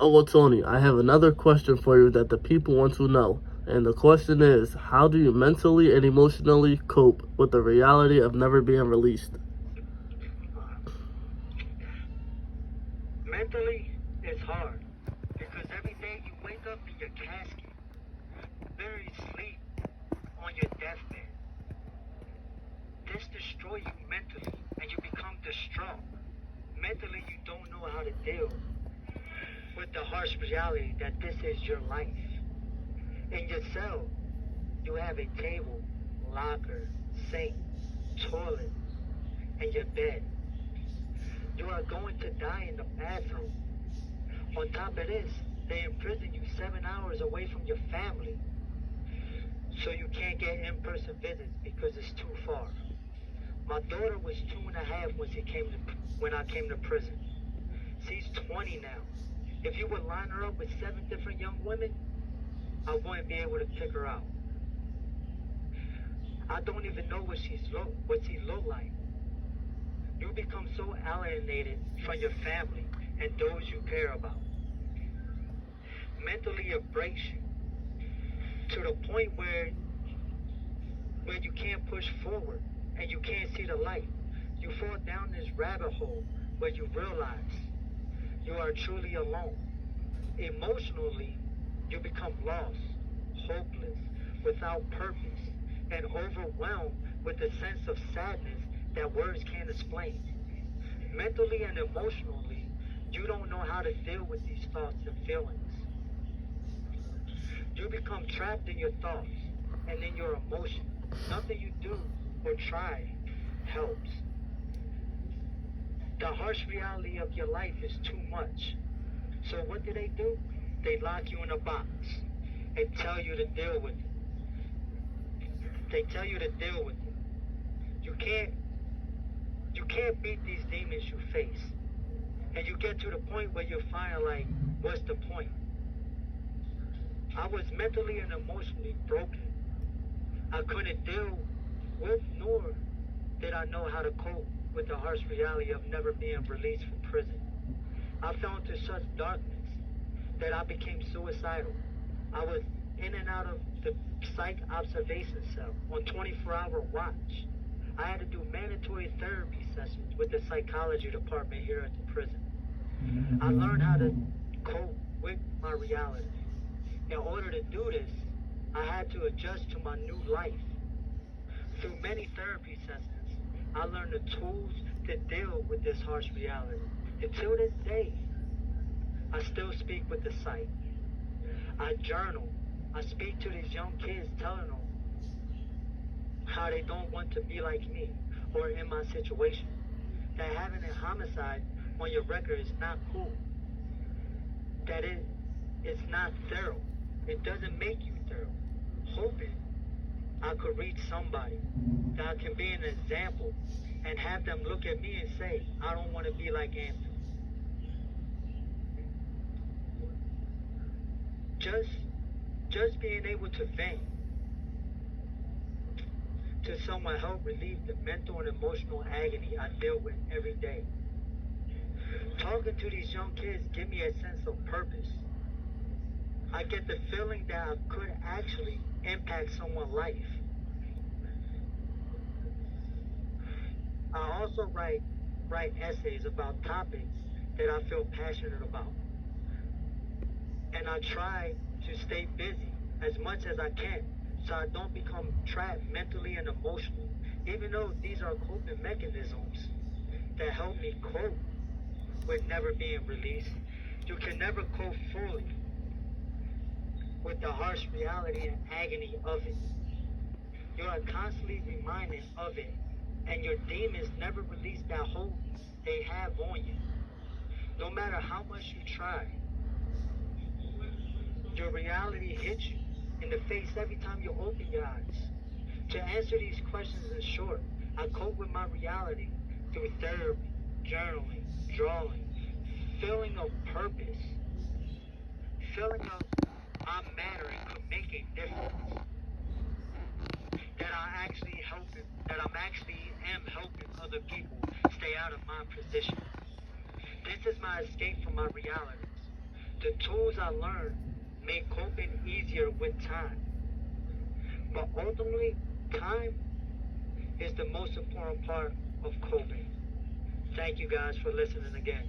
Oh, well, Tony, I have another question for you that the people want to know. And the question is, how do you mentally and emotionally cope with the reality of never being released? Mentally, it's hard because every day you wake up in your casket, literally sleep on your deathbed. This destroys you mentally and you become distraught. Mentally, you don't know how to deal with the harsh reality that this is your life. In your cell, you have a table, locker, sink, toilet, and your bed. You are going to die in the bathroom. On top of this, they imprison you 7 hours away from your family. So you can't get in-person visits because it's too far. My daughter was 2.5 when I came to prison. She's 20 now. If you would line her up with 7 different young women, I wouldn't be able to pick her out. I don't even know what she look like. You become so alienated from your family and those you care about. Mentally, it breaks you to the point where you can't push forward and you can't see the light. You fall down this rabbit hole where you realize you are truly alone. Emotionally, you become lost, hopeless, without purpose, and overwhelmed with a sense of sadness that words can't explain. Mentally and emotionally, you don't know how to deal with these thoughts and feelings. You become trapped in your thoughts and in your emotions. Nothing you do or try helps. The harsh reality of your life is too much. So what do? They lock you in a box and tell you to deal with it. They tell you to deal with it. You can't beat these demons you face. And you get to the point where you're finally like, what's the point? I was mentally and emotionally broken. I couldn't deal with, nor did I know how to cope with the harsh reality of never being released from prison. I fell into such darkness that I became suicidal. I was in and out of the psych observation cell on 24-hour watch. I had to do mandatory therapy sessions with the psychology department here at the prison. I learned how to cope with my reality. In order to do this, I had to adjust to my new life. Through many therapy sessions, I learned the tools to deal with this harsh reality. Until this day, I still speak with the psych. I journal. I speak to these young kids telling them how they don't want to be like me or in my situation. That having a homicide on your record is not cool. That it's not thorough. It doesn't make you thorough. Hoping I could reach somebody that I can be an example and have them look at me and say, I don't want to be like Anthony. Just being able to vent to someone help relieve the mental and emotional agony I deal with every day. Talking to these young kids give me a sense of purpose. I get the feeling that I could actually impact someone's life. I also write essays about topics that I feel passionate about. And I try to stay busy as much as I can so I don't become trapped mentally and emotionally. Even though these are coping mechanisms that help me cope with never being released, you can never cope fully with the harsh reality and agony of it. You are constantly reminded of it, and your demons never release that hold they have on you. No matter how much you try, your reality hits you in the face every time you open your eyes. To answer these questions in short, I cope with my reality through therapy, journaling, drawing, feeling of purpose, feeling of I matter and could make a difference. That I'm actually am helping other people stay out of my position. This is my escape from my realities. The tools I learned make coping easier with time. But ultimately, time is the most important part of coping. Thank you guys for listening again.